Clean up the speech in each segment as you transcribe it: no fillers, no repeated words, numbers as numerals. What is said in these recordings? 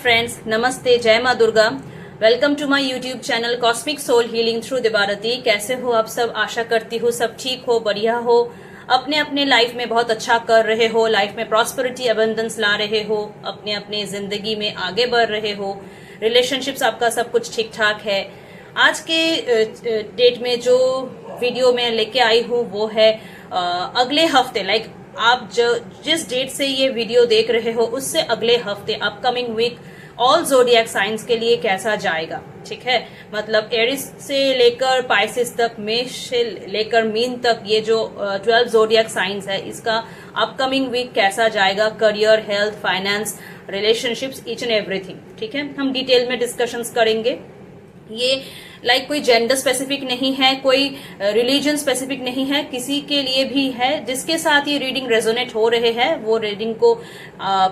Friends, नमस्ते, जय माँ Durga. Welcome to my YouTube channel cosmic soul healing through Dibarati. कैसे हो आप सब? आशा करती हूँ सब ठीक हो, बढ़िया हो, अपने अपने लाइफ में बहुत अच्छा कर रहे हो, लाइफ में प्रॉस्पेरिटी अबंडेंस ला रहे हो, अपने अपने जिंदगी में आगे बढ़ रहे हो, रिलेशनशिप्स आपका सब कुछ ठीक ठाक है। आज के डेट में जो वीडियो मैं लेके आई हूँ वो है अगले हफ्ते, लाइक आप जिस डेट से ये वीडियो देख रहे हो उससे अगले हफ्ते, upcoming week, all zodiac signs के लिए कैसा जाएगा। ठीक है, मतलब एरिस से लेकर पाइसेस तक, मेष से लेकर मीन तक, ये जो 12 जोडियक साइंस है, इसका अपकमिंग वीक कैसा जाएगा। Career, health, finance, relationships, each and everything. ठीक है, हम डिटेल में डिस्कशंस करेंगे। ये लाइक कोई जेंडर स्पेसिफिक नहीं है, कोई रिलीजन स्पेसिफिक नहीं है, किसी के लिए भी है जिसके साथ ये रीडिंग रेजोनेट हो रहे हैं वो रीडिंग को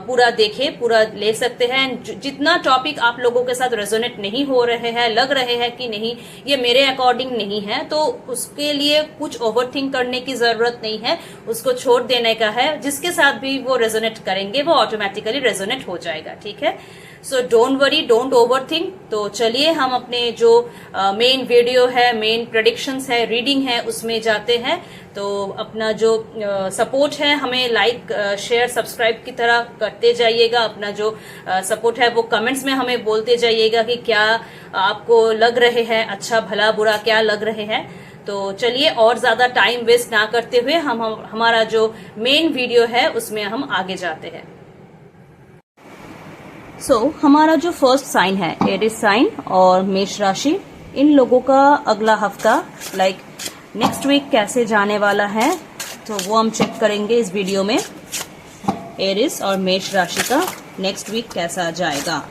पूरा देखे, पूरा ले सकते हैं। जितना टॉपिक आप लोगों के साथ रेजोनेट नहीं हो रहे हैं, लग रहे हैं कि नहीं ये मेरे अकॉर्डिंग नहीं है, तो उसके लिए कुछ ओवरथिंक करने की जरूरत नहीं है, उसको छोड़ देने का है। जिसके साथ भी वो रेजोनेट करेंगे वो ऑटोमेटिकली रेजोनेट हो जाएगा। ठीक है, so don't worry, don't overthink. तो चलिए हम अपने जो मेन वीडियो है, मेन प्रेडिक्शंस है, रीडिंग है, उसमें जाते हैं। तो अपना जो सपोर्ट है हमें लाइक, शेयर, सब्सक्राइब की तरह करते जाइएगा। अपना जो सपोर्ट है वो कमेंट्स में हमें बोलते जाइएगा कि क्या आपको लग रहे हैं, अच्छा भला बुरा क्या लग रहे हैं। तो चलिए और ज्यादा टाइम वेस्ट ना करते हुए हम हमारा जो मेन वीडियो है उसमें हम आगे जाते हैं। हमारा जो फर्स्ट साइन है एरिस साइन और मेष राशि, इन लोगों का अगला हफ्ता, लाइक नेक्स्ट वीक कैसे जाने वाला है, तो वो हम चेक करेंगे इस वीडियो में। एरिस और मेष राशि का नेक्स्ट वीक कैसा जाएगा।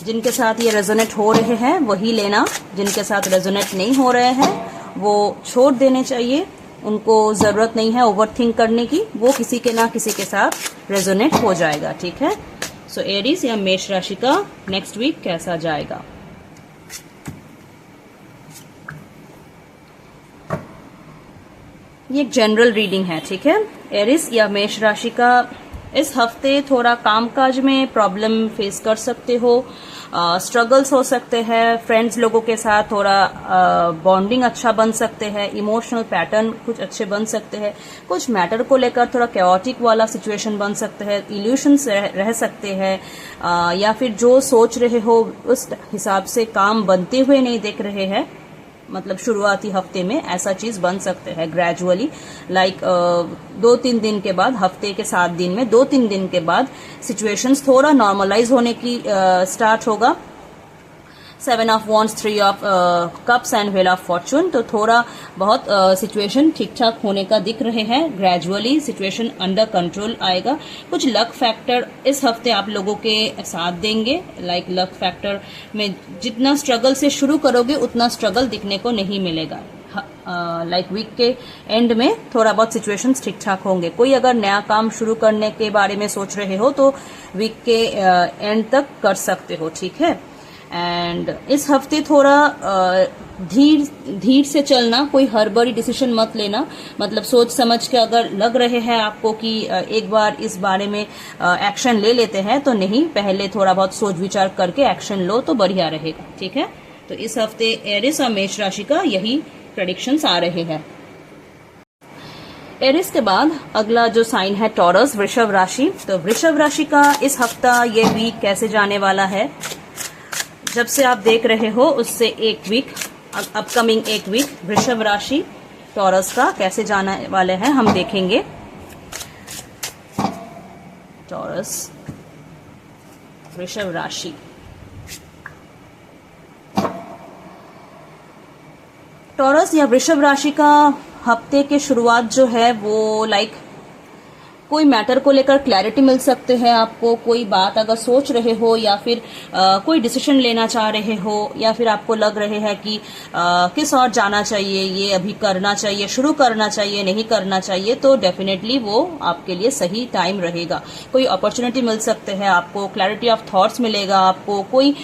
जिनके साथ ये रेजोनेट हो रहे हैं वही लेना, जिनके साथ रेजोनेट नहीं हो रहे हैं वो छोड़ देने चाहिए। उनको जरूरत नहीं है ओवरथिंक करने की, वो किसी के ना किसी के साथ रेजोनेट हो जाएगा। ठीक है, सो एरिस या मेष राशि का नेक्स्ट वीक कैसा जाएगा। ये एक जनरल रीडिंग है। ठीक है, एरिस या मेष राशि का इस हफ्ते थोड़ा कामकाज में प्रॉब्लम फेस कर सकते हो, स्ट्रगल्स हो सकते हैं, फ्रेंड्स लोगों के साथ थोड़ा बॉन्डिंग अच्छा बन सकते हैं, इमोशनल पैटर्न कुछ अच्छे बन सकते हैं, कुछ मैटर को लेकर थोड़ा कैओटिक वाला सिचुएशन बन सकते हैं, इल्यूशंस रह सकते हैं, या फिर जो सोच रहे हो उस हिसाब से काम बनते हुए नहीं देख रहे हैं। मतलब शुरुआती हफ्ते में ऐसा चीज बन सकते हैं ग्रेजुअली, लाइक 2-3 दिन के बाद, हफ्ते के 7 दिन में 2-3 दिन के बाद सिचुएशंस थोड़ा नॉर्मलाइज होने की स्टार्ट होगा। 7 of wands, 3 of cups and wheel of Fortune. तो थोड़ा बहुत सिचुएशन ठीक ठाक होने का दिख रहे हैं, ग्रेजुअली सिचुएशन अंडर कंट्रोल आएगा। कुछ लक फैक्टर इस हफ्ते आप लोगों के साथ देंगे, लाइक लक फैक्टर में जितना स्ट्रगल से शुरू करोगे उतना स्ट्रगल दिखने को नहीं मिलेगा। लाइक वीक के एंड में थोड़ा बहुत सिचुएशंस ठीक ठाक होंगे। कोई अगर नया काम शुरू करने के बारे में सोच रहे हो तो वीक के एंड तक कर सकते हो। ठीक है, एंड इस हफ्ते थोड़ा धीर से चलना, कोई हड़बड़ी डिसीजन मत लेना। मतलब सोच समझ के अगर लग रहे हैं आपको कि एक बार इस बारे में एक्शन ले लेते हैं, तो नहीं, पहले थोड़ा बहुत सोच विचार करके एक्शन लो तो बढ़िया रहेगा। ठीक है, तो इस हफ्ते एरिस और मेष राशि का यही प्रेडिक्शंस आ रहे हैं। एरिस के बाद अगला जो साइन है टॉरस, वृषभ राशि। तो वृषभ राशि का इस हफ्ता, ये वीक कैसे जाने वाला है। जब से आप देख रहे हो उससे एक वीक, अपकमिंग एक वीक वृषभ राशि टॉरस का कैसे जाने वाले हैं हम देखेंगे। टॉरस, वृषभ राशि, टॉरस या वृषभ राशि का हफ्ते के शुरुआत जो है वो लाइक कोई मैटर को लेकर क्लैरिटी मिल सकते हैं आपको। कोई बात अगर सोच रहे हो या फिर कोई डिसीजन लेना चाह रहे हो, या फिर आपको लग रहे हैं कि किस और जाना चाहिए, ये अभी करना चाहिए, शुरू करना चाहिए, नहीं करना चाहिए, तो डेफिनेटली वो आपके लिए सही टाइम रहेगा। कोई अपॉर्चुनिटी मिल सकते हैं आपको, क्लैरिटी ऑफ थॉट्स मिलेगा आपको, कोई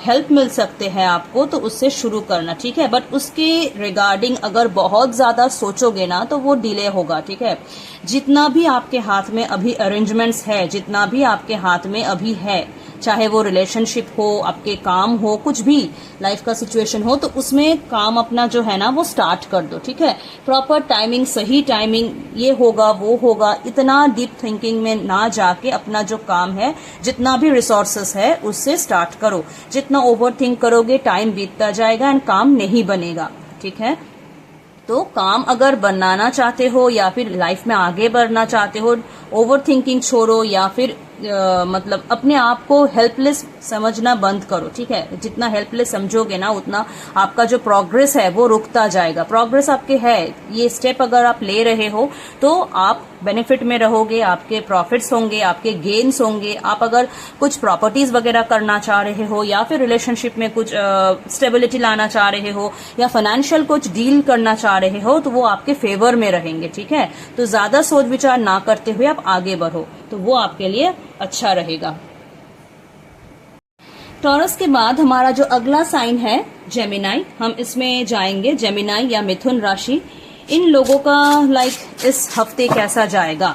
हेल्प मिल सकते हैं आपको, तो उससे शुरू करना। ठीक है, बट उसके रिगार्डिंग अगर बहुत ज्यादा सोचोगे ना तो वो डिले होगा। ठीक है, जितना भी आपके हाथ में अभी अरेंजमेंट्स है, जितना भी आपके हाथ में अभी है, चाहे वो रिलेशनशिप हो, आपके काम हो, कुछ भी लाइफ का सिचुएशन हो, तो उसमें काम अपना जो है ना वो स्टार्ट कर दो, ठीक है। प्रॉपर टाइमिंग, सही टाइमिंग, ये होगा वो होगा, इतना डीप थिंकिंग में ना जाके अपना जो काम है, जितना भी रिसोर्सेस है उससे स्टार्ट करो। जितना ओवर थिंक करोगे टाइम बीतता जाएगा एंड काम नहीं बनेगा, ठीक है। तो काम अगर बनाना चाहते हो या फिर लाइफ में आगे बढ़ना चाहते हो, ओवर थिंकिंग छोड़ो या फिर मतलब अपने आप को हेल्पलेस समझना बंद करो, ठीक है। जितना हेल्पलेस समझोगे ना उतना आपका जो प्रोग्रेस है वो रुकता जाएगा। प्रोग्रेस आपके है, ये स्टेप अगर आप ले रहे हो तो आप बेनिफिट में रहोगे, आपके प्रॉफिट्स होंगे, आपके गेन्स होंगे। आप अगर कुछ प्रॉपर्टीज वगैरह करना चाह रहे हो या फिर रिलेशनशिप में कुछ स्टेबिलिटी लाना चाह रहे हो या फाइनेंशियल कुछ डील करना चाह रहे हो तो वो आपके फेवर में रहेंगे, ठीक है। तो ज्यादा सोच विचार ना करते हुए आप आगे बढ़ो तो वो आपके लिए अच्छा रहेगा। टॉरस के बाद हमारा जो अगला साइन है जेमिनाई, हम इसमें जाएंगे। जेमिनाई या मिथुन राशि, इन लोगों का लाइक इस हफ्ते कैसा जाएगा।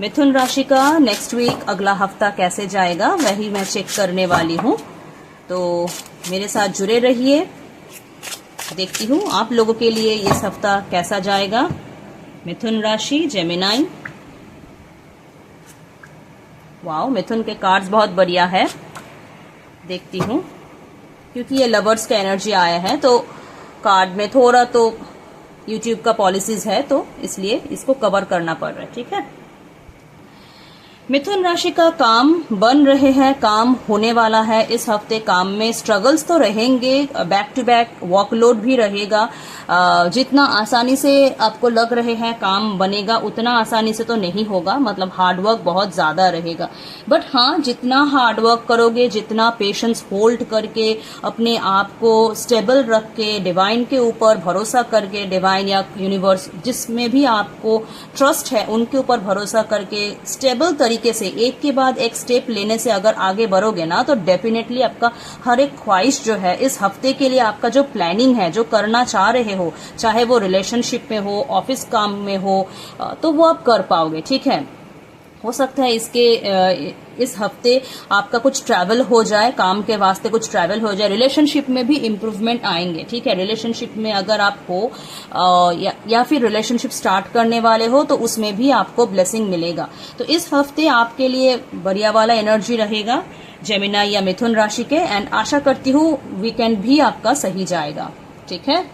मिथुन राशि का नेक्स्ट वीक, अगला हफ्ता कैसे जाएगा वही मैं चेक करने वाली हूँ, तो मेरे साथ जुड़े रहिए। देखती हूँ आप लोगों के लिए इस हफ्ता कैसा जाएगा। मिथुन राशि, जेमिनाई। वाओ, मिथुन के कार्ड्स बहुत बढ़िया है। देखती हूँ, क्योंकि ये लवर्स का एनर्जी आया है तो कार्ड में थोड़ा तो यूट्यूब का पॉलिसीज है तो इसलिए इसको कवर करना पड़ रहा है, ठीक है। मिथुन राशि का काम बन रहे हैं, काम होने वाला है इस हफ्ते। काम में स्ट्रगल्स तो रहेंगे, बैक टू बैक वर्कलोड भी रहेगा। जितना आसानी से आपको लग रहे हैं काम बनेगा उतना आसानी से तो नहीं होगा, मतलब हार्डवर्क बहुत ज्यादा रहेगा। बट हाँ, जितना हार्डवर्क करोगे, जितना पेशेंस होल्ड करके अपने आप को स्टेबल रख के, डिवाइन के ऊपर भरोसा करके, डिवाइन या यूनिवर्स जिसमें भी आपको ट्रस्ट है उनके ऊपर भरोसा करके स्टेबल तरीके से एक के बाद एक स्टेप लेने से अगर आगे बढ़ोगे ना तो डेफिनेटली आपका हर एक ख्वाहिश जो है इस हफ्ते के लिए, आपका जो प्लानिंग है, जो करना चाह रहे हो, चाहे वो रिलेशनशिप में हो, ऑफिस काम में हो, तो वो आप कर पाओगे, ठीक है। हो सकता है इस हफ्ते आपका कुछ ट्रैवल हो जाए, काम के वास्ते कुछ ट्रैवल हो जाए। रिलेशनशिप में भी इम्प्रूवमेंट आएंगे, ठीक है। रिलेशनशिप में अगर आप हो या फिर रिलेशनशिप स्टार्ट करने वाले हो तो उसमें भी आपको ब्लेसिंग मिलेगा। तो इस हफ्ते आपके लिए बढ़िया वाला एनर्जी रहेगा जेमिनाई या मिथुन राशि के। एंड आशा करती हूँ वीकेंड भी आपका सही जाएगा, ठीक है।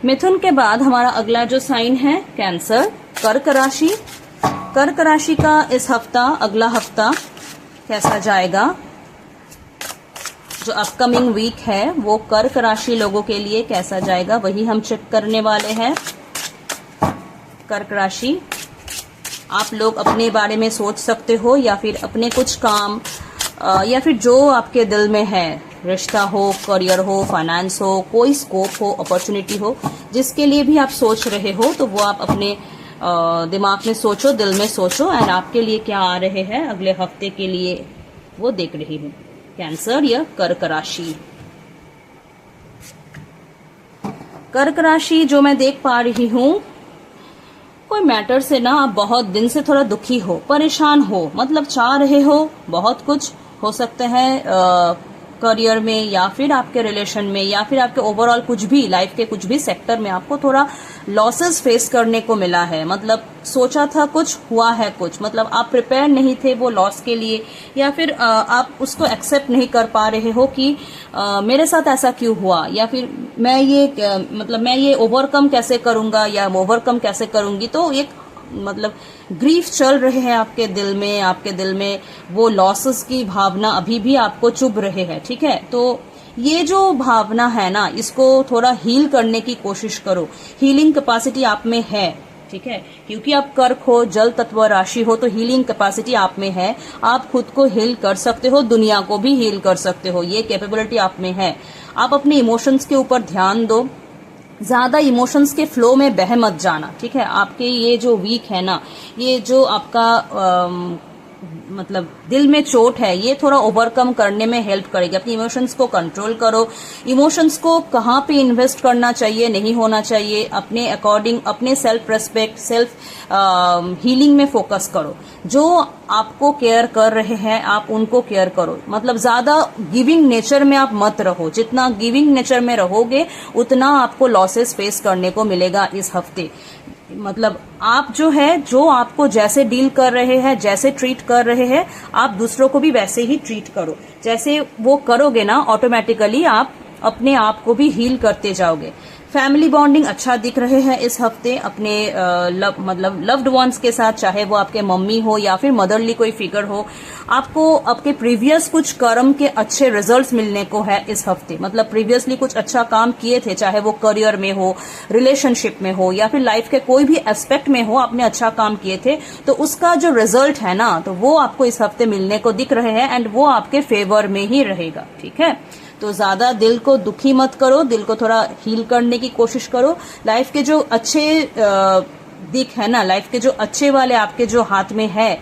मिथुन के बाद हमारा अगला जो साइन है कैंसर, कर्क राशि। कर्क राशि का इस हफ्ता, अगला हफ्ता कैसा जाएगा। जो अपकमिंग वीक है वो कर्क राशि लोगों के लिए कैसा जाएगा वही हम चेक करने वाले हैं। कर्क राशि, आप लोग अपने बारे में सोच सकते हो या फिर अपने कुछ काम या फिर जो आपके दिल में है, रिश्ता हो, करियर हो, फाइनेंस हो, कोई स्कोप हो, अपॉर्चुनिटी हो, जिसके लिए भी आप सोच रहे हो तो वो आप अपने दिमाग में सोचो, दिल में सोचो एंड आपके लिए क्या आ रहे हैं अगले हफ्ते के लिए वो देख रही हूँ। कैंसर या कर्क राशि। कर्क राशि जो मैं देख पा रही हूँ, कोई मैटर से ना आप बहुत दिन से थोड़ा दुखी हो, परेशान हो, मतलब चाह रहे हो बहुत कुछ, हो सकता है करियर में या फिर आपके रिलेशन में या फिर आपके ओवरऑल कुछ भी लाइफ के कुछ भी सेक्टर में आपको थोड़ा लॉसेस फेस करने को मिला है। मतलब सोचा था कुछ, हुआ है कुछ, मतलब आप प्रिपेयर नहीं थे वो लॉस के लिए या फिर आप उसको एक्सेप्ट नहीं कर पा रहे हो कि मेरे साथ ऐसा क्यों हुआ या फिर मैं ये ओवरकम कैसे करूंगा या ओवरकम कैसे करूंगी। तो एक मतलब ग्रीफ चल रहे हैं आपके दिल में वो लॉसेस की भावना अभी भी आपको चुभ रहे हैं, ठीक है। तो ये जो भावना है ना, इसको थोड़ा हील करने की कोशिश करो। हीलिंग कैपेसिटी आप में है, ठीक है, क्योंकि आप कर्क हो, जल तत्व राशि हो, तो हीलिंग कैपेसिटी आप में है। आप खुद को हील कर सकते हो, दुनिया को भी हील कर सकते हो, ये कैपेबिलिटी आप में है। आप अपने इमोशंस के ऊपर ध्यान दो, ज्यादा इमोशंस के फ्लो में बह मत जाना, ठीक है। आपके ये जो वीक है ना, ये जो आपका मतलब दिल में चोट है, ये थोड़ा ओवरकम करने में हेल्प करेगी। अपनी इमोशंस को कंट्रोल करो, इमोशंस को कहाँ पे इन्वेस्ट करना चाहिए, नहीं होना चाहिए, अपने अकॉर्डिंग अपने सेल्फ रेस्पेक्ट, सेल्फ हीलिंग में फोकस करो। जो आपको केयर कर रहे हैं आप उनको केयर करो, मतलब ज्यादा गिविंग नेचर में आप मत रहो। जितना गिविंग नेचर में रहोगे उतना आपको लॉसेस फेस करने को मिलेगा इस हफ्ते। मतलब आप जो है, जो आपको जैसे डील कर रहे हैं, जैसे ट्रीट कर रहे हैं, आप दूसरों को भी वैसे ही ट्रीट करो। जैसे वो करोगे ना, ऑटोमेटिकली आप अपने आप को भी हील करते जाओगे। फैमिली बॉन्डिंग अच्छा दिख रहे हैं इस हफ्ते अपने मतलब लव्ड वंस के साथ, चाहे वो आपके मम्मी हो या फिर मदरली कोई फिगर हो। आपको आपके प्रीवियस कुछ कर्म के अच्छे रिजल्ट्स मिलने को है इस हफ्ते। मतलब प्रीवियसली कुछ अच्छा काम किए थे, चाहे वो करियर में हो, रिलेशनशिप में हो या फिर लाइफ के कोई भी एस्पेक्ट में हो, आपने अच्छा काम किए थे, तो उसका जो रिजल्ट है ना, तो वो आपको इस हफ्ते मिलने को दिख रहे हैं एंड वो आपके फेवर में ही रहेगा। ठीक है, तो ज्यादा दिल को दुखी मत करो, दिल को थोड़ा हील करने की कोशिश करो। लाइफ के जो अच्छे दिख है ना, लाइफ के जो अच्छे वाले आपके जो हाथ में है,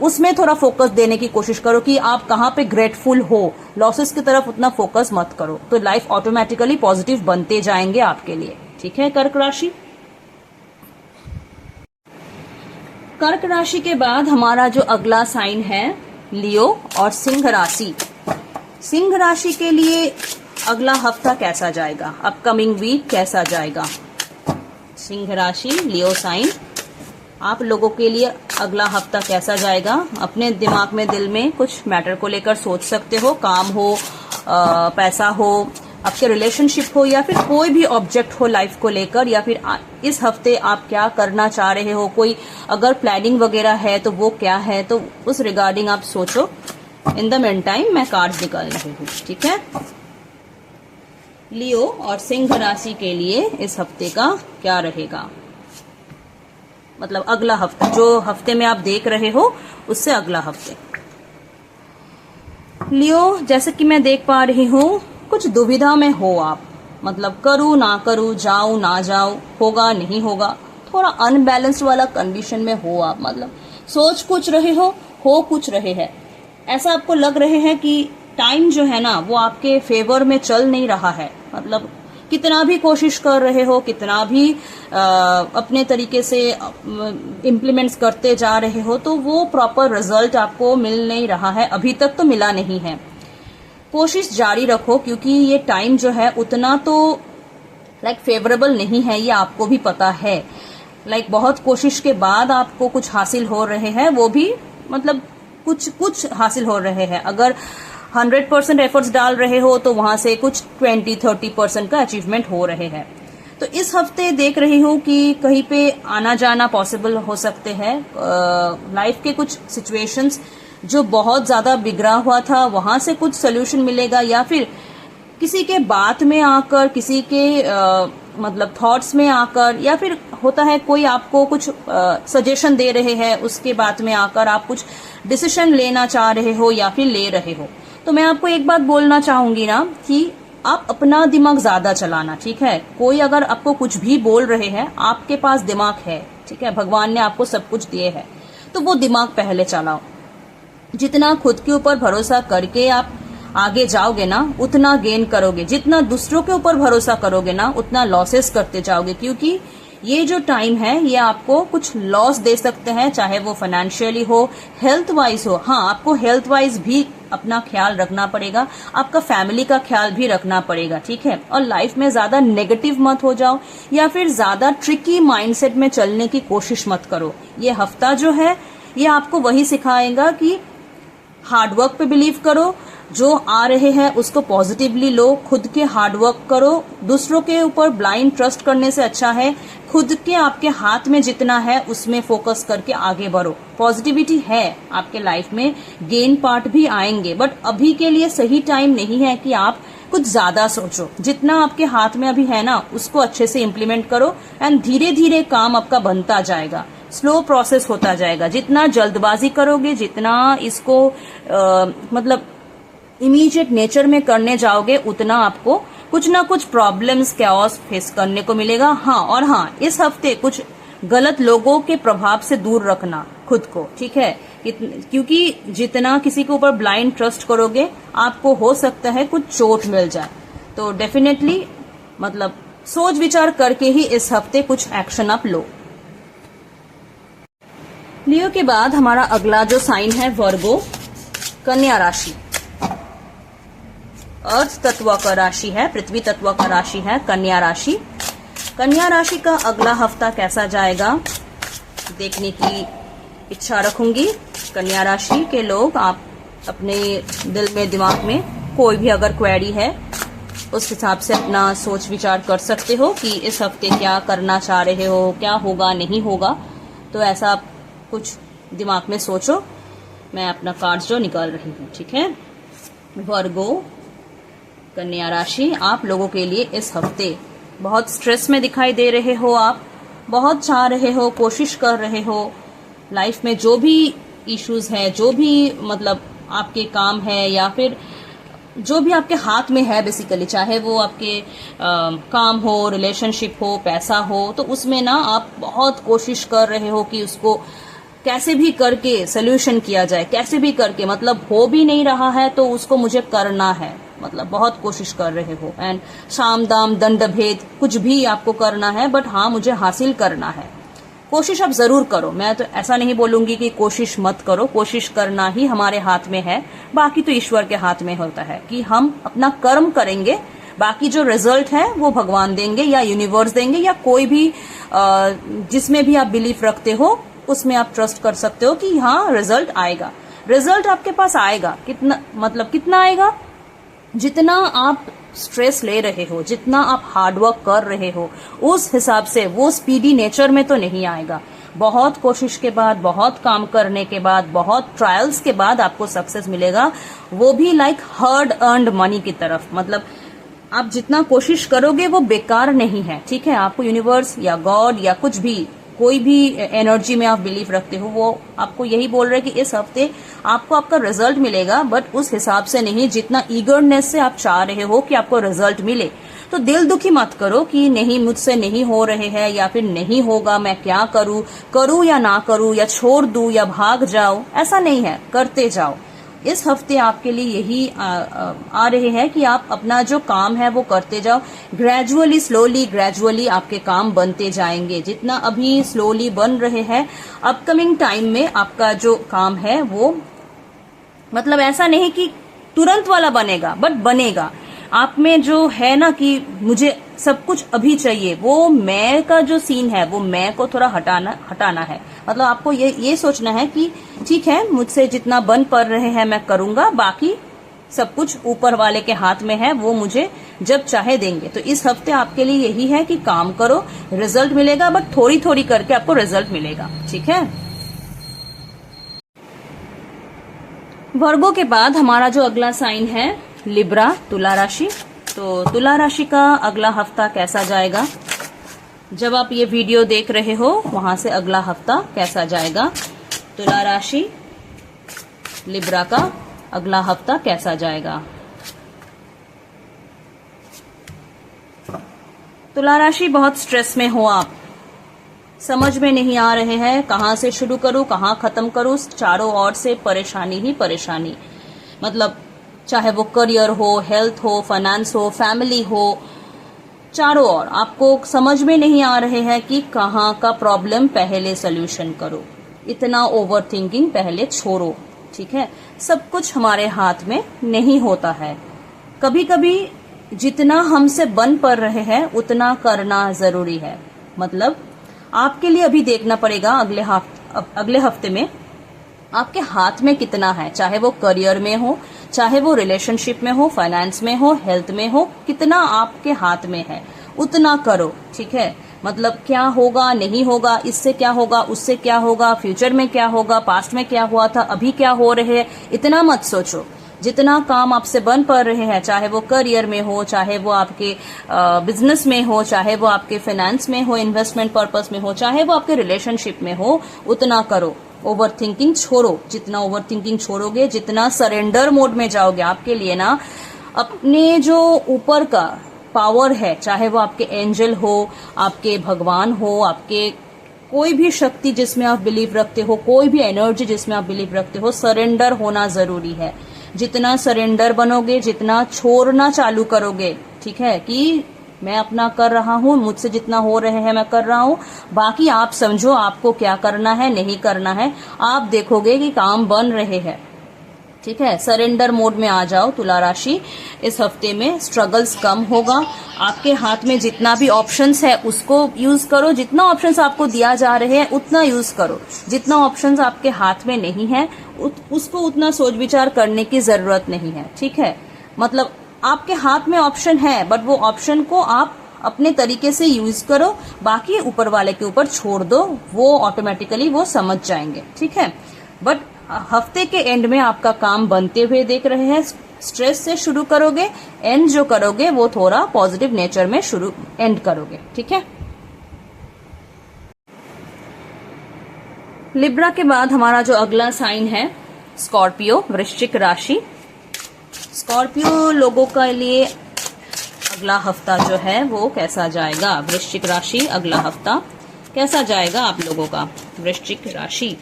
उसमें थोड़ा फोकस देने की कोशिश करो कि आप कहाँ पे ग्रेटफुल हो। लॉसेस की तरफ उतना फोकस मत करो, तो लाइफ ऑटोमेटिकली पॉजिटिव बनते जाएंगे आपके लिए। ठीक है कर्क राशि। कर्क राशि के बाद हमारा जो अगला साइन है लियो और सिंह राशि। सिंह राशि के लिए अगला हफ्ता कैसा जाएगा, अपकमिंग वीक कैसा जाएगा। सिंह राशि, लियो साइन, आप लोगों के लिए अगला हफ्ता कैसा जाएगा। अपने दिमाग में, दिल में कुछ मैटर को लेकर सोच सकते हो, काम हो, पैसा हो, आपके रिलेशनशिप हो या फिर कोई भी ऑब्जेक्ट हो लाइफ को लेकर, या फिर इस हफ्ते आप क्या करना चाह रहे हो, कोई अगर प्लानिंग वगैरह है तो वो क्या है, तो उस रिगार्डिंग आप सोचो। इन द मेन टाइम मैं कार्ड्स निकाल रही हूँ। ठीक है, लियो और सिंह राशि के लिए इस हफ्ते का क्या रहेगा, मतलब अगला हफ्ता, जो हफ्ते में आप देख रहे हो उससे अगला हफ्ते। लियो, जैसे कि मैं देख पा रही हूँ, कुछ दुविधा में हो आप, मतलब करूँ ना करूँ, जाऊँ ना जाऊँ, होगा नहीं होगा, थोड़ा अनबैलेंस्ड वाला कंडीशन में हो आप। मतलब सोच कुछ रहे हो कुछ रहे हैं, ऐसा आपको लग रहे हैं कि टाइम जो है ना वो आपके फेवर में चल नहीं रहा है। मतलब कितना भी कोशिश कर रहे हो, कितना भी अपने तरीके से इम्प्लीमेंट्स करते जा रहे हो, तो वो प्रॉपर रिजल्ट आपको मिल नहीं रहा है, अभी तक तो मिला नहीं है। कोशिश जारी रखो, क्योंकि ये टाइम जो है उतना तो फेवरेबल नहीं है, ये आपको भी पता है। बहुत कोशिश के बाद आपको कुछ हासिल हो रहे हैं, वो भी मतलब कुछ हासिल हो रहे हैं। अगर 100% एफर्ट्स डाल रहे हो तो वहां से कुछ 20-30% का अचीवमेंट हो रहे हैं। तो इस हफ्ते देख रही हूँ कि कहीं पे आना जाना पॉसिबल हो सकते हैं। लाइफ के कुछ सिचुएशंस जो बहुत ज्यादा बिगड़ा हुआ था, वहां से कुछ सोल्यूशन मिलेगा, या फिर किसी के बात में आकर, किसी के मतलब थॉट्स में आकर, या फिर होता है कोई आपको कुछ सजेशन दे रहे हैं, उसके बात में आकर आप कुछ डिसीजन लेना चाह रहे हो या फिर ले रहे हो। तो मैं आपको एक बात बोलना चाहूंगी ना कि आप अपना दिमाग ज्यादा चलाना। ठीक है, कोई अगर आपको कुछ भी बोल रहे हैं, आपके पास दिमाग है, ठीक है, भगवान ने आपको सब कुछ दिए है, तो वो दिमाग पहले चलाओ। जितना खुद के ऊपर भरोसा करके आप आगे जाओगे ना, उतना गेन करोगे। जितना दूसरों के ऊपर भरोसा करोगे ना, उतना लॉसेस करते जाओगे, क्योंकि ये जो टाइम है ये आपको कुछ लॉस दे सकते हैं, चाहे वो फाइनेंशियली हो, हेल्थ वाइज हो। हाँ, आपको हेल्थ वाइज भी अपना ख्याल रखना पड़ेगा, आपका फैमिली का ख्याल भी रखना पड़ेगा। ठीक है, और लाइफ में ज्यादा नेगेटिव मत हो जाओ, या फिर ज्यादा ट्रिकी माइंडसेट में चलने की कोशिश मत करो। ये हफ्ता जो है ये आपको वही सिखाएगा कि हार्डवर्क पे बिलीव करो, जो आ रहे हैं उसको पॉजिटिवली लो, खुद के हार्डवर्क करो। दूसरों के ऊपर ब्लाइंड ट्रस्ट करने से अच्छा है खुद के आपके हाथ में जितना है उसमें फोकस करके आगे बढ़ो। पॉजिटिविटी है आपके लाइफ में, गेन पार्ट भी आएंगे, बट अभी के लिए सही टाइम नहीं है कि आप कुछ ज्यादा सोचो। जितना आपके हाथ में अभी है ना, उसको अच्छे से इम्प्लीमेंट करो एंड धीरे धीरे काम आपका बनता जाएगा, स्लो प्रोसेस होता जाएगा। जितना जल्दबाजी करोगे, जितना इसको मतलब इमीडिएट नेचर में करने जाओगे, उतना आपको कुछ ना कुछ प्रॉब्लम्स, कैओस फेस करने को मिलेगा। हाँ, और हाँ, इस हफ्ते कुछ गलत लोगों के प्रभाव से दूर रखना खुद को, ठीक है। क्योंकि जितना किसी के ऊपर ब्लाइंड ट्रस्ट करोगे आपको हो सकता है कुछ चोट मिल जाए। तो डेफिनेटली मतलब सोच विचार करके ही इस हफ्ते कुछ एक्शन आप लो। लियो के बाद हमारा अगला जो साइन है वर्गो, कन्या राशि। अर्थ तत्व का राशि है, पृथ्वी तत्व का राशि है कन्या राशि। कन्या राशि का अगला हफ्ता कैसा जाएगा देखने की इच्छा रखूंगी। कन्या राशि के लोग आप अपने दिल में दिमाग में कोई भी अगर क्वेरी है उस हिसाब से अपना सोच विचार कर सकते हो कि इस हफ्ते क्या करना चाह रहे हो, क्या होगा नहीं होगा। तो ऐसा आप कुछ दिमाग में सोचो। मैं अपना कार्ड जो निकाल रही हूँ, ठीक है। वर्गो कन्या राशि, आप लोगों के लिए इस हफ्ते बहुत स्ट्रेस में दिखाई दे रहे हो। आप बहुत चाह रहे हो, कोशिश कर रहे हो। लाइफ में जो भी इश्यूज है, जो भी मतलब आपके काम है या फिर जो भी आपके हाथ में है बेसिकली, चाहे वो आपके काम हो, रिलेशनशिप हो, पैसा हो, तो उसमें ना आप बहुत कोशिश कर रहे हो कि उसको कैसे भी करके सोल्यूशन किया जाए, कैसे भी करके मतलब हो भी नहीं रहा है तो उसको मुझे करना है, मतलब बहुत कोशिश कर रहे हो। एंड साम दाम दंड भेद कुछ भी आपको करना है, बट हाँ मुझे हासिल करना है। कोशिश आप जरूर करो। मैं तो ऐसा नहीं बोलूंगी कि कोशिश मत करो, कोशिश करना ही हमारे हाथ में है, बाकी तो ईश्वर के हाथ में होता है कि हम अपना कर्म करेंगे, बाकी जो रिजल्ट है वो भगवान देंगे या यूनिवर्स देंगे या कोई भी जिसमें भी आप बिलीफ रखते हो उसमें आप ट्रस्ट कर सकते हो कि हाँ रिजल्ट आएगा। रिजल्ट आपके पास आएगा, कितना मतलब कितना आएगा, जितना आप स्ट्रेस ले रहे हो, जितना आप हार्डवर्क कर रहे हो उस हिसाब से वो स्पीडी नेचर में तो नहीं आएगा। बहुत कोशिश के बाद, बहुत काम करने के बाद, बहुत ट्रायल्स के बाद आपको सक्सेस मिलेगा, वो भी लाइक हार्ड अर्न्ड मनी की तरफ। मतलब आप जितना कोशिश करोगे वो बेकार नहीं है, ठीक है। आपको यूनिवर्स या गॉड या कुछ भी कोई भी एनर्जी में आप बिलीव रखते हो वो आपको यही बोल रहे हैं कि इस हफ्ते आपको आपका रिजल्ट मिलेगा, बट उस हिसाब से नहीं जितना ईगरनेस से आप चाह रहे हो कि आपको रिजल्ट मिले। तो दिल दुखी मत करो कि नहीं मुझसे नहीं हो रहे हैं या फिर नहीं होगा, मैं क्या करूं या ना करूं या छोड़ दूं या भाग जाओ, ऐसा नहीं है, करते जाओ। इस हफ्ते आपके लिए यही आ रहे हैं कि आप अपना जो काम है वो करते जाओ। ग्रेजुअली स्लोली ग्रेजुअली आपके काम बनते जाएंगे। जितना अभी स्लोली बन रहे हैं, अपकमिंग टाइम में आपका जो काम है वो मतलब ऐसा नहीं कि तुरंत वाला बनेगा, बट बनेगा। आप में जो है ना कि मुझे सब कुछ अभी चाहिए, वो मैं का जो सीन है वो मैं को थोड़ा हटाना है। मतलब आपको ये सोचना है कि ठीक है मुझसे जितना बन पड़ रहे हैं मैं करूंगा, बाकी सब कुछ ऊपर वाले के हाथ में है, वो मुझे जब चाहे देंगे। तो इस हफ्ते आपके लिए यही है कि काम करो, रिजल्ट मिलेगा, बट थोड़ी थोड़ी करके आपको रिजल्ट मिलेगा, ठीक है। वर्गो के बाद हमारा जो अगला साइन है लिब्रा, तुला राशि। तो तुला राशि का अगला हफ्ता कैसा जाएगा, जब आप ये वीडियो देख रहे हो वहां से अगला हफ्ता कैसा जाएगा। तुला राशि लिब्रा का अगला हफ्ता कैसा जाएगा। तुला राशि बहुत स्ट्रेस में हो आप, समझ में नहीं आ रहे हैं कहां से शुरू करूं कहां खत्म करूं, चारों ओर से परेशानी ही परेशानी। मतलब चाहे वो करियर हो, हेल्थ हो, फाइनेंस हो, फैमिली हो, चारों ओर आपको समझ में नहीं आ रहे हैं कि कहाँ का प्रॉब्लम पहले सोल्यूशन करो। इतना ओवर थिंकिंग पहले छोड़ो, ठीक है। सब कुछ हमारे हाथ में नहीं होता है। कभी कभी जितना हमसे बन पड़ रहे हैं उतना करना जरूरी है। मतलब आपके लिए अभी देखना पड़ेगा अगले हफ्ते में आपके हाथ में कितना है, चाहे वो करियर में हो, चाहे वो रिलेशनशिप में हो, फाइनेंस में हो, हेल्थ में हो, कितना आपके हाथ में है उतना करो, ठीक है। मतलब क्या होगा नहीं होगा, इससे क्या होगा, उससे क्या होगा, फ्यूचर में क्या होगा, पास्ट में क्या हुआ था, अभी क्या हो रहे हैं, इतना मत सोचो। जितना काम आपसे बन पड़ रहे हैं, चाहे वो करियर में हो, चाहे वो आपके बिजनेस में हो, चाहे वो आपके फाइनेंस में हो, इन्वेस्टमेंट पर्पस में हो, चाहे वो आपके रिलेशनशिप में हो, उतना करो। ओवर थिंकिंग छोड़ो। जितना ओवर थिंकिंग छोड़ोगे, जितना सरेंडर मोड में जाओगे, आपके लिए ना अपने जो ऊपर का पावर है, चाहे वो आपके एंजल हो, आपके भगवान हो, आपके कोई भी शक्ति जिसमें आप बिलीव रखते हो, कोई भी एनर्जी जिसमें आप बिलीव रखते हो, सरेंडर होना जरूरी है। जितना सरेंडर बनोगे, जितना छोड़ना चालू करोगे, ठीक है, कि मैं अपना कर रहा हूं, मुझसे जितना हो रहे हैं मैं कर रहा हूं, बाकी आप समझो आपको क्या करना है, नहीं करना है, आप देखोगे कि काम बन रहे हैं। ठीक है, सरेंडर मोड में आ जाओ तुला राशि। इस हफ्ते में स्ट्रगल्स कम होगा। आपके हाथ में जितना भी ऑप्शंस है उसको यूज करो। जितना ऑप्शंस आपको दिया जा रहे हैं उतना यूज करो। जितना ऑप्शंस आपके हाथ में नहीं है उसको उतना सोच विचार करने की जरूरत नहीं है। ठीक है, मतलब आपके हाथ में ऑप्शन है बट वो ऑप्शन को आप अपने तरीके से यूज करो, बाकी ऊपर वाले के ऊपर छोड़ दो, वो ऑटोमेटिकली वो समझ जाएंगे। ठीक है, बट हफ्ते के एंड में आपका काम बनते हुए देख रहे हैं। स्ट्रेस से शुरू करोगे, एंड जो करोगे वो थोड़ा पॉजिटिव नेचर में एंड करोगे। ठीक है, लिब्रा के बाद हमारा जो अगला साइन है स्कॉर्पियो, वृश्चिक राशि। स्कॉर्पियो लोगों के लिए अगला हफ्ता जो है वो कैसा जाएगा? वृश्चिक राशि अगला हफ्ता कैसा जाएगा आप लोगों का? वृश्चिक राशि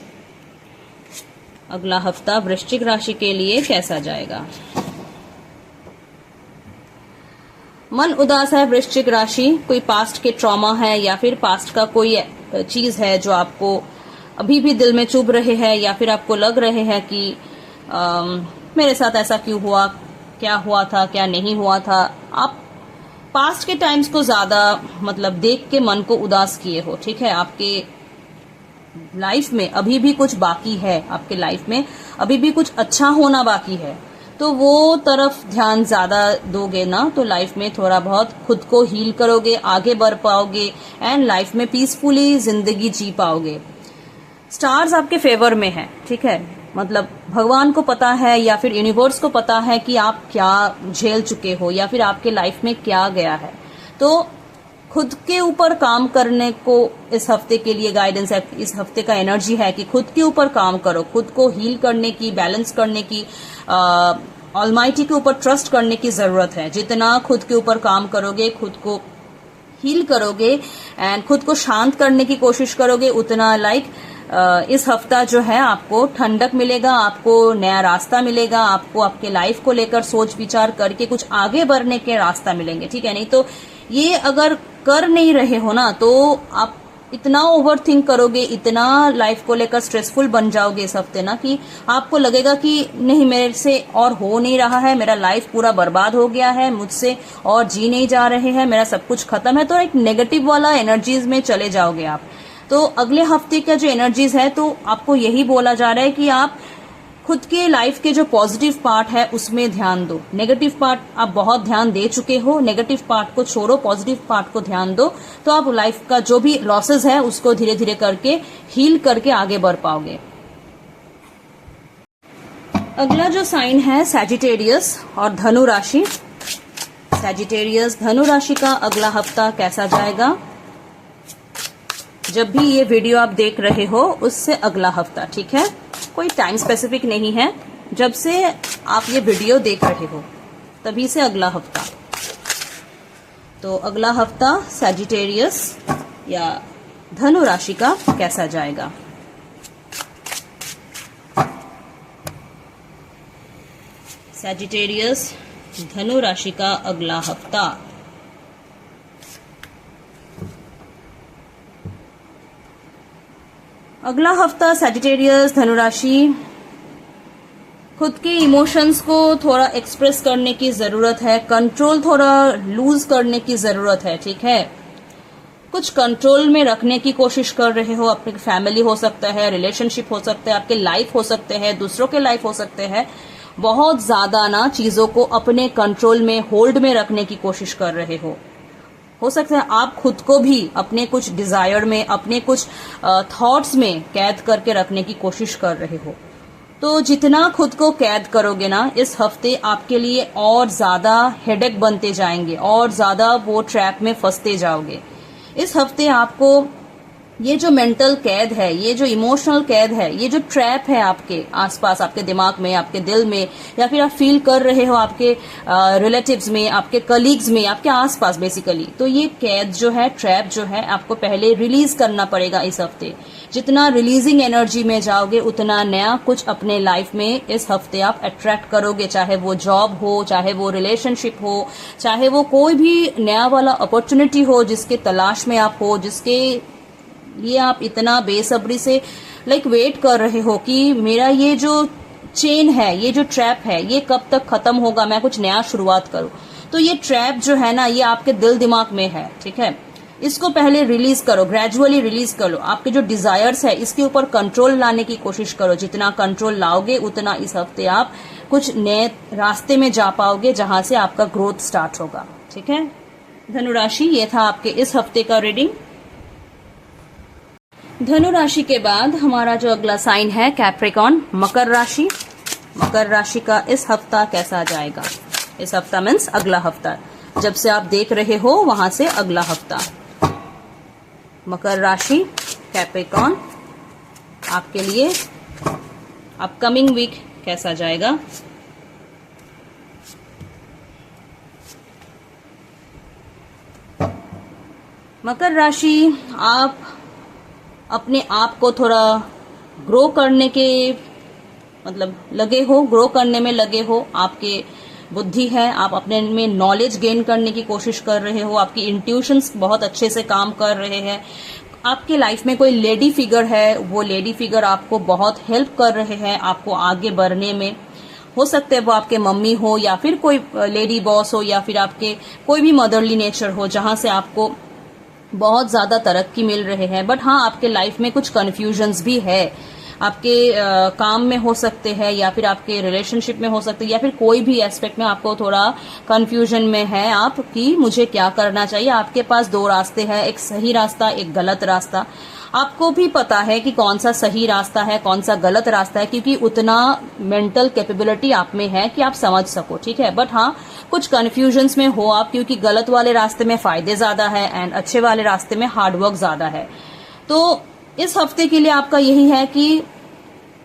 अगला हफ्ता वृश्चिक राशि के लिए कैसा जाएगा? मन उदास है वृश्चिक राशि। कोई पास्ट के ट्रॉमा है या फिर पास्ट का कोई चीज है जो आपको अभी भी दिल में चुभ रहे हैं, या फिर आपको लग रहे हैं कि मेरे साथ ऐसा क्यों हुआ, क्या हुआ था, क्या नहीं हुआ था। आप पास्ट के टाइम्स को ज्यादा मतलब देख के मन को उदास किए हो। ठीक है, आपके लाइफ में अभी भी कुछ बाकी है, आपके लाइफ में अभी भी कुछ अच्छा होना बाकी है, तो वो तरफ ध्यान ज्यादा दोगे ना तो लाइफ में थोड़ा बहुत खुद को हील करोगे, आगे बढ़ पाओगे एंड लाइफ में पीसफुली जिंदगी जी पाओगे। स्टार्स आपके फेवर में है। ठीक है, मतलब भगवान को पता है या फिर यूनिवर्स को पता है कि आप क्या झेल चुके हो या फिर आपके लाइफ में क्या गया है, तो खुद के ऊपर काम करने को इस हफ्ते के लिए गाइडेंस है। इस हफ्ते का एनर्जी है कि खुद के ऊपर काम करो, खुद को हील करने की, बैलेंस करने की, ऑलमाइटी के ऊपर ट्रस्ट करने की जरूरत है। जितना खुद के ऊपर काम करोगे, खुद को हील करोगे एंड खुद को शांत करने की कोशिश करोगे, उतना इस हफ्ता जो है आपको ठंडक मिलेगा, आपको नया रास्ता मिलेगा, आपको आपके लाइफ को लेकर सोच विचार करके कुछ आगे बढ़ने के रास्ता मिलेंगे। ठीक है, नहीं तो ये अगर कर नहीं रहे हो ना तो आप इतना ओवर थिंक करोगे, इतना लाइफ को लेकर स्ट्रेसफुल बन जाओगे इस हफ्ते ना कि आपको लगेगा कि नहीं मेरे से और हो नहीं रहा है, मेरा लाइफ पूरा बर्बाद हो गया है, मुझसे और जी नहीं जा रहे हैं, मेरा सब कुछ खत्म है। तो एक नेगेटिव वाला एनर्जीज में चले जाओगे आप। तो अगले हफ्ते का जो एनर्जीज है तो आपको यही बोला जा रहा है कि आप खुद के लाइफ के जो पॉजिटिव पार्ट है उसमें ध्यान दो। नेगेटिव पार्ट आप बहुत ध्यान दे चुके हो, नेगेटिव पार्ट को छोड़ो, पॉजिटिव पार्ट को ध्यान दो, तो आप लाइफ का जो भी लॉसेस है उसको धीरे धीरे करके हील करके आगे बढ़ पाओगे। अगला जो साइन है सैजिटेरियस और धनु राशि। सैजिटेरियस धनु राशि का अगला हफ्ता कैसा जाएगा? जब भी ये वीडियो आप देख रहे हो उससे अगला हफ्ता, ठीक है, कोई टाइम स्पेसिफिक नहीं है, जब से आप ये वीडियो देख रहे हो तभी से अगला हफ्ता। तो अगला हफ्ता सैजिटेरियस या धनु राशि का कैसा जाएगा? सैजिटेरियस धनु राशि का अगला हफ्ता। अगला हफ्ता सैजिटेरियस धनुराशि खुद के इमोशंस को थोड़ा एक्सप्रेस करने की जरूरत है, कंट्रोल थोड़ा लूज करने की जरूरत है। ठीक है, कुछ कंट्रोल में रखने की कोशिश कर रहे हो। अपनी फैमिली हो सकता है, रिलेशनशिप हो सकता है, आपके लाइफ हो सकते हैं, दूसरों के लाइफ हो सकते हैं। बहुत ज्यादा ना चीजों को अपने कंट्रोल में, होल्ड में रखने की कोशिश कर रहे हो सकता है आप खुद को भी अपने कुछ डिजायर में, अपने कुछ थॉट्स में कैद करके रखने की कोशिश कर रहे हो। तो जितना खुद को कैद करोगे ना इस हफ्ते आपके लिए और ज्यादा हेडेक बनते जाएंगे और ज्यादा वो ट्रैप में फंसते जाओगे। इस हफ्ते आपको ये जो मेंटल कैद है, ये जो इमोशनल कैद है, ये जो ट्रैप है आपके आसपास, आपके दिमाग में, आपके दिल में, या फिर आप फील कर रहे हो आपके रिलेटिव्स में, आपके कलीग्स में, आपके आसपास बेसिकली, तो ये कैद जो है, ट्रैप जो है, आपको पहले रिलीज करना पड़ेगा इस हफ्ते। जितना रिलीजिंग एनर्जी में जाओगे उतना नया कुछ अपने लाइफ में इस हफ्ते आप अट्रैक्ट करोगे, चाहे वो जॉब हो, चाहे वो रिलेशनशिप हो, चाहे वो कोई भी नया वाला अपॉर्चुनिटी हो जिसके तलाश में आप हो, जिसके ये आप इतना बेसब्री से वेट कर रहे हो कि मेरा ये जो चेन है, ये जो ट्रैप है, ये कब तक खत्म होगा, मैं कुछ नया शुरुआत करूं। तो ये ट्रैप जो है ना, ये आपके दिल दिमाग में है, ठीक है। इसको पहले रिलीज करो, ग्रेजुअली रिलीज करो। आपके जो डिजायर्स है इसके ऊपर कंट्रोल लाने की कोशिश करो। जितना कंट्रोल लाओगे उतना इस हफ्ते आप कुछ नए रास्ते में जा पाओगे जहां से आपका ग्रोथ स्टार्ट होगा, ठीक है। धनु राशि, ये था आपके इस हफ्ते का रीडिंग। धनु राशि के बाद हमारा जो अगला साइन है कैप्रिकॉर्न, मकर राशि। मकर राशि का इस हफ्ता कैसा जाएगा? इस हफ्ता मीन्स अगला हफ्ता, जब से आप देख रहे हो वहां से अगला हफ्ता। मकर राशि, कैप्रिकॉर्न, आपके लिए अपकमिंग वीक कैसा जाएगा? मकर राशि, आप अपने आप को थोड़ा ग्रो करने के लगे हो, ग्रो करने में लगे हो। आपके बुद्धि है, आप अपने में नॉलेज गेन करने की कोशिश कर रहे हो। आपकी इंट्यूशंस बहुत अच्छे से काम कर रहे हैं। आपके लाइफ में कोई लेडी फिगर है, वो लेडी फिगर आपको बहुत हेल्प कर रहे हैं आपको आगे बढ़ने में। हो सकते हैं वो आपके मम्मी हो, या फिर कोई लेडी बॉस हो, या फिर आपके कोई भी मदरली नेचर हो जहां से आपको बहुत ज्यादा तरक्की मिल रहे हैं। बट हाँ, आपके लाइफ में कुछ कंफ्यूजन्स भी है। आपके काम में हो सकते हैं, या फिर आपके रिलेशनशिप में हो सकते हैं, या फिर कोई भी एस्पेक्ट में आपको थोड़ा कंफ्यूजन में है आप कि मुझे क्या करना चाहिए। आपके पास दो रास्ते हैं, एक सही रास्ता, एक गलत रास्ता। आपको भी पता है कि कौन सा सही रास्ता है, कौन सा गलत रास्ता है, क्योंकि उतना मेंटल कैपेबिलिटी आप में है कि आप समझ सको, ठीक है। बट हाँ, कुछ कंफ्यूजन्स में हो आप, क्योंकि गलत वाले रास्ते में फायदे ज्यादा है एंड अच्छे वाले रास्ते में हार्डवर्क ज्यादा है। तो इस हफ्ते के लिए आपका यही है कि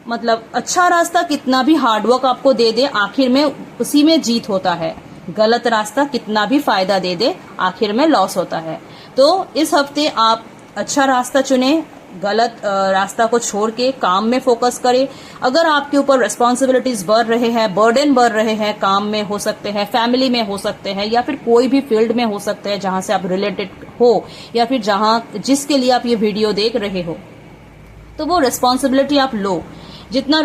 अच्छा रास्ता कितना भी हार्डवर्क आपको दे दे, आखिर में उसी में जीत होता है। गलत रास्ता कितना भी फायदा दे दे, आखिर में लॉस होता है। तो इस हफ्ते आप अच्छा रास्ता चुने, गलत रास्ता को छोड़ के काम में फोकस करें। अगर आपके ऊपर रिस्पॉन्सिबिलिटीज बढ़ रहे हैं, बर्डन बढ़ रहे हैं, काम में हो सकते हैं, फैमिली में हो सकते हैं, या फिर कोई भी फील्ड में हो सकते हैं जहां से आप रिलेटेड हो, या फिर जिसके लिए आप ये वीडियो देख रहे हो, तो वो रिस्पॉन्सिबिलिटी आप लो। जितना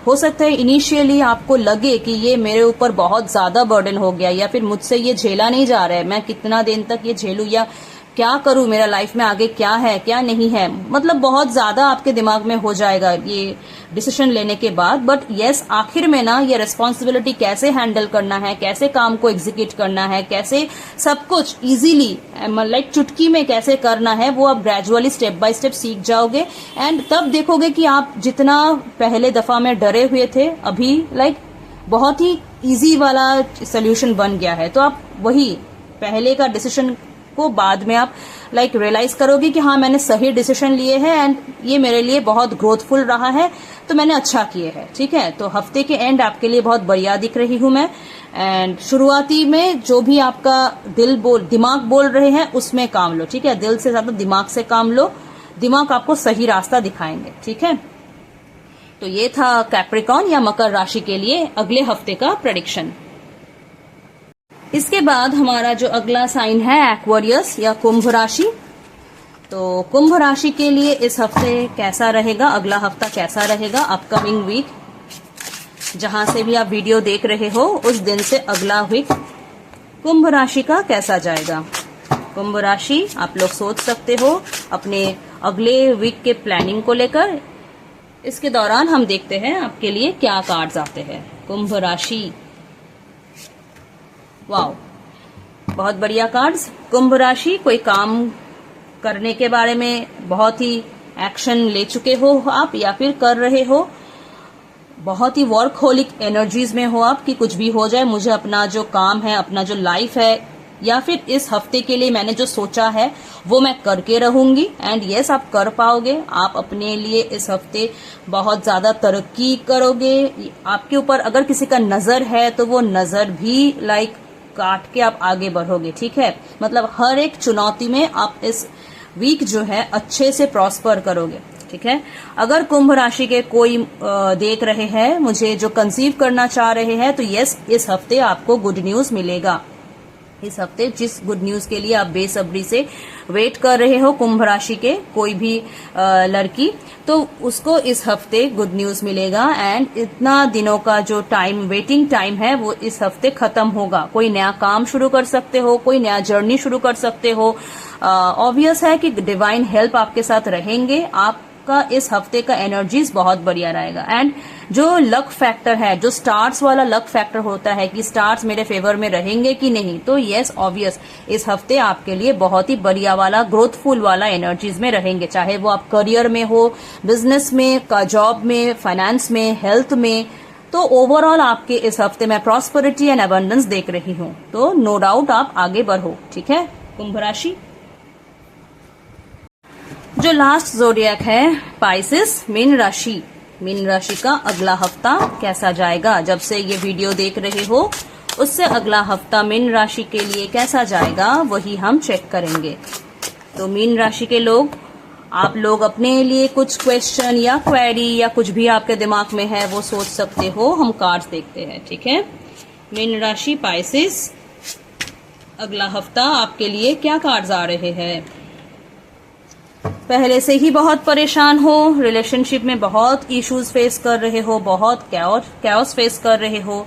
हो सकता है इनिशियली आपको लगे कि ये मेरे ऊपर बहुत ज्यादा बर्डन हो गया, या फिर मुझसे ये झेला नहीं जा रहा है, मैं कितना दिन तक ये झेलूं, या क्या करूं, मेरा लाइफ में आगे क्या है क्या नहीं है। बहुत ज्यादा आपके दिमाग में हो जाएगा ये डिसीजन लेने के बाद। बट यस, आखिर में ना ये रिस्पॉन्सिबिलिटी कैसे हैंडल करना है, कैसे काम को एग्जीक्यूट करना है, कैसे सब कुछ इजीली चुटकी में कैसे करना है, वो आप ग्रेजुअली स्टेप बाय स्टेप सीख जाओगे। एंड तब देखोगे कि आप जितना पहले दफा में डरे हुए थे, अभी बहुत ही इजी वाला सोल्यूशन बन गया है। तो आप वही पहले का डिसीजन को बाद में आप रियलाइज करोगे कि हाँ, मैंने सही डिसीजन लिए हैं एंड ये मेरे लिए बहुत ग्रोथफुल रहा है, तो मैंने अच्छा किए है, ठीक है। तो हफ्ते के एंड आपके लिए बहुत बढ़िया दिख रही हूं मैं। एंड शुरुआती में जो भी आपका दिमाग बोल रहे हैं उसमें काम लो, ठीक है। दिल से ज्यादा दिमाग से काम लो, दिमाग आपको सही रास्ता दिखाएंगे, ठीक है। तो ये था कैप्रिकॉर्न या मकर राशि के लिए अगले हफ्ते का प्रेडिक्शन। इसके बाद हमारा जो अगला साइन है एक्वेरियस या कुंभ राशि। तो कुंभ राशि के लिए इस हफ्ते कैसा रहेगा, अगला हफ्ता कैसा रहेगा, अपकमिंग वीक, जहां से भी आप वीडियो देख रहे हो उस दिन से अगला वीक कुंभ राशि का कैसा जाएगा। कुंभ राशि, आप लोग सोच सकते हो अपने अगले वीक के प्लानिंग को लेकर। इसके दौरान हम देखते हैं आपके लिए क्या कार्ड्स आते हैं। कुंभ राशि, वाओ, बहुत बढ़िया कार्ड्स। कुंभ राशि, कोई काम करने के बारे में बहुत ही एक्शन ले चुके हो आप, या फिर कर रहे हो, बहुत ही वर्कहोलिक एनर्जीज में हो आप कि कुछ भी हो जाए, मुझे अपना जो काम है, अपना जो लाइफ है, या फिर इस हफ्ते के लिए मैंने जो सोचा है वो मैं करके रहूंगी। एंड यस, आप कर पाओगे। आप अपने लिए इस हफ्ते बहुत ज्यादा तरक्की करोगे। आपके ऊपर अगर किसी का नजर है तो वो नजर भी काट के आप आगे बढ़ोगे। ठीक है, मतलब हर एक चुनौती में आप इस वीक जो है अच्छे से प्रॉस्पर करोगे। ठीक है, अगर कुंभ राशि के कोई देख रहे हैं मुझे, जो कंसीव करना चाह रहे हैं, तो यस, इस हफ्ते आपको गुड न्यूज मिलेगा। इस हफ्ते जिस गुड न्यूज के लिए आप बेसब्री से वेट कर रहे हो, कुंभ राशि के कोई भी लड़की, तो उसको इस हफ्ते गुड न्यूज मिलेगा। एंड इतना दिनों का जो वेटिंग टाइम है वो इस हफ्ते खत्म होगा। कोई नया काम शुरू कर सकते हो, कोई नया जर्नी शुरू कर सकते हो। ऑब्वियस है कि डिवाइन हेल्प आपके साथ रहेंगे। आपका इस हफ्ते का एनर्जीज बहुत बढ़िया रहेगा। एंड जो लक फैक्टर है, जो स्टार्स वाला लक फैक्टर होता है कि स्टार्स मेरे फेवर में रहेंगे कि नहीं, तो यस, ऑब्वियस इस हफ्ते आपके लिए बहुत ही बढ़िया वाला, ग्रोथफुल वाला एनर्जीज में रहेंगे। चाहे वो आप करियर में हो, बिजनेस में, जॉब में, फाइनेंस में, हेल्थ में, तो ओवरऑल आपके इस हफ्ते में प्रॉस्पेरिटी एंड अबंडेंस देख रही हूं। तो नो डाउट आप आगे बढ़ो। ठीक है, कुंभ राशि। जो लास्ट जोडियक है पाइसेस, मीन राशि। मीन राशि का अगला हफ्ता कैसा जाएगा? जब से ये वीडियो देख रहे हो उससे अगला हफ्ता मीन राशि के लिए कैसा जाएगा, वही हम चेक करेंगे। तो मीन राशि के लोग, आप लोग अपने लिए कुछ क्वेश्चन या क्वेरी या कुछ भी आपके दिमाग में है वो सोच सकते हो। हम कार्ड्स देखते हैं। ठीक है, मीन राशि पाइसेस, अगला हफ्ता आपके लिए क्या कार्ड्स आ रहे हैं? पहले से ही बहुत परेशान हो, रिलेशनशिप में बहुत इश्यूज फेस कर रहे हो, बहुत कैओस फेस कर रहे हो,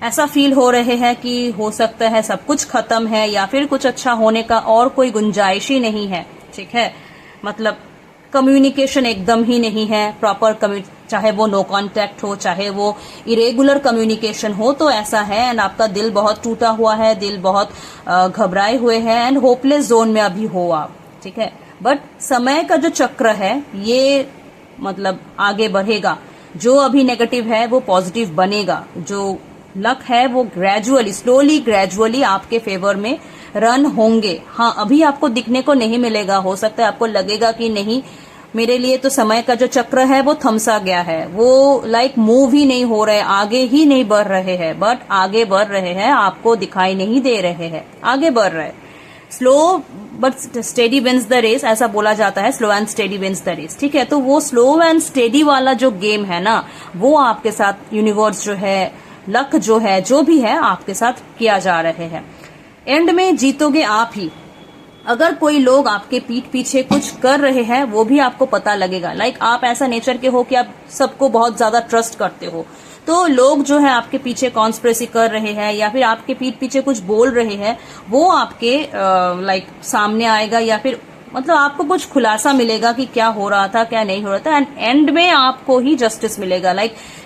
ऐसा फील हो रहे हैं कि हो सकता है सब कुछ खत्म है या फिर कुछ अच्छा होने का और कोई गुंजाइश ही नहीं है। ठीक है, मतलब कम्युनिकेशन एकदम ही नहीं है प्रॉपर, चाहे वो नो कांटेक्ट हो, चाहे वो इरेगुलर कम्युनिकेशन हो, तो ऐसा है। एंड आपका दिल बहुत टूटा हुआ है, दिल बहुत घबराए हुए हैं एंड होपलेस जोन में अभी हो आप। ठीक है, बट समय का जो चक्र है ये मतलब आगे बढ़ेगा। जो अभी नेगेटिव है वो पॉजिटिव बनेगा। जो लक है वो स्लोली ग्रेजुअली आपके फेवर में रन होंगे। हाँ, अभी आपको दिखने को नहीं मिलेगा। हो सकता है आपको लगेगा कि नहीं, मेरे लिए तो समय का जो चक्र है वो थमसा गया है, वो मूव ही नहीं हो रहे, आगे ही नहीं बढ़ रहे हैं। बट आगे बढ़ रहे हैं, आपको दिखाई नहीं दे रहे हैं, आगे बढ़ रहे। Slow but steady wins the race, ऐसा बोला जाता है, slow and steady wins the race. ठीक है, तो वो स्लो एंड स्टेडी वाला जो गेम है ना, वो आपके साथ यूनिवर्स जो है, लक जो है, जो भी है आपके साथ किया जा रहे हैं। एंड में जीतोगे आप ही। अगर कोई लोग आपके पीठ पीछे कुछ कर रहे हैं वो भी आपको पता लगेगा। आप ऐसा नेचर के हो कि आप सबको बहुत ज्यादा ट्रस्ट करते हो, तो लोग जो है आपके पीछे कॉन्स्पिरेसी कर रहे हैं या फिर आपके पीठ पीछे कुछ बोल रहे हैं, वो आपके सामने आएगा या फिर मतलब आपको कुछ खुलासा मिलेगा कि क्या हो रहा था, क्या नहीं हो रहा था। एंड एंड में आपको ही जस्टिस मिलेगा।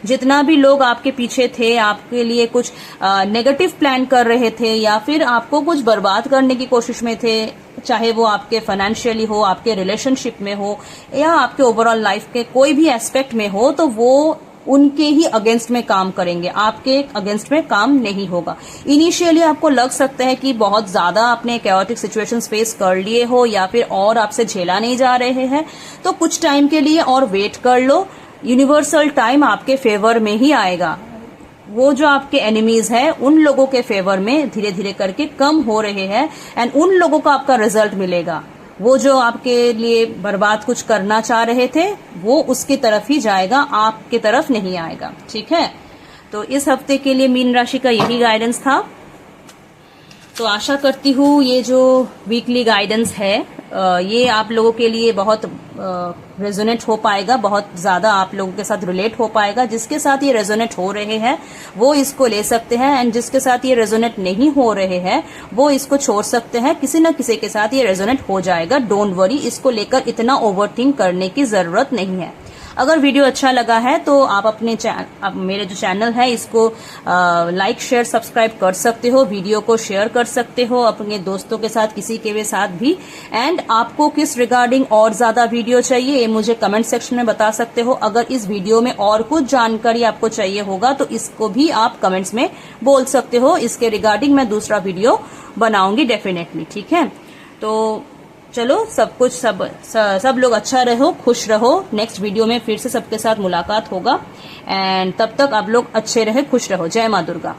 जितना भी लोग आपके पीछे थे, आपके लिए कुछ नेगेटिव प्लान कर रहे थे या फिर आपको कुछ बर्बाद करने की कोशिश में थे, चाहे वो आपके फाइनेंशियली हो, आपके रिलेशनशिप में हो या आपके ओवरऑल लाइफ के कोई भी एस्पेक्ट में हो, तो वो उनके ही अगेंस्ट में काम करेंगे, आपके अगेंस्ट में काम नहीं होगा। इनिशियली आपको लग सकता है कि बहुत ज्यादा आपने कैओटिक सिचुएशंस फेस कर लिए हो या फिर और आपसे झेला नहीं जा रहे हैं, तो कुछ टाइम के लिए और वेट कर लो। यूनिवर्सल टाइम आपके फेवर में ही आएगा। वो जो आपके एनिमीज है उन लोगों के फेवर में धीरे धीरे करके कम हो रहे हैं एंड उन लोगों को आपका रिजल्ट मिलेगा। वो जो आपके लिए बर्बाद कुछ करना चाह रहे थे वो उसकी तरफ ही जाएगा, आपकी तरफ नहीं आएगा। ठीक है, तो इस हफ्ते के लिए मीन राशि का यही गाइडेंस था। तो आशा करती हूँ ये जो वीकली गाइडेंस है ये आप लोगों के लिए बहुत रेजोनेट हो पाएगा, बहुत ज्यादा आप लोगों के साथ रिलेट हो पाएगा। जिसके साथ ये रेजोनेट हो रहे हैं वो इसको ले सकते हैं एंड जिसके साथ ये रेजोनेट नहीं हो रहे हैं वो इसको छोड़ सकते हैं। किसी न किसी के साथ ये रेजोनेट हो जाएगा, डोंट वरी। इसको लेकर इतना ओवरथिंक करने की जरूरत नहीं है। अगर वीडियो अच्छा लगा है तो आप अपने मेरे जो चैनल है इसको लाइक शेयर सब्सक्राइब कर सकते हो, वीडियो को शेयर कर सकते हो अपने दोस्तों के साथ, किसी के भी साथ भी। एंड आपको किस रिगार्डिंग और ज्यादा वीडियो चाहिए ये मुझे कमेंट सेक्शन में बता सकते हो। अगर इस वीडियो में और कुछ जानकारी आपको चाहिए होगा तो इसको भी आप कमेंट्स में बोल सकते हो, इसके रिगार्डिंग मैं दूसरा वीडियो बनाऊंगी डेफिनेटली, ठीक है। तो चलो सब लोग अच्छा रहो, खुश रहो। नेक्स्ट वीडियो में फिर से सबके साथ मुलाकात होगा एंड तब तक आप लोग अच्छे रहे, खुश रहो। जय माँ दुर्गा।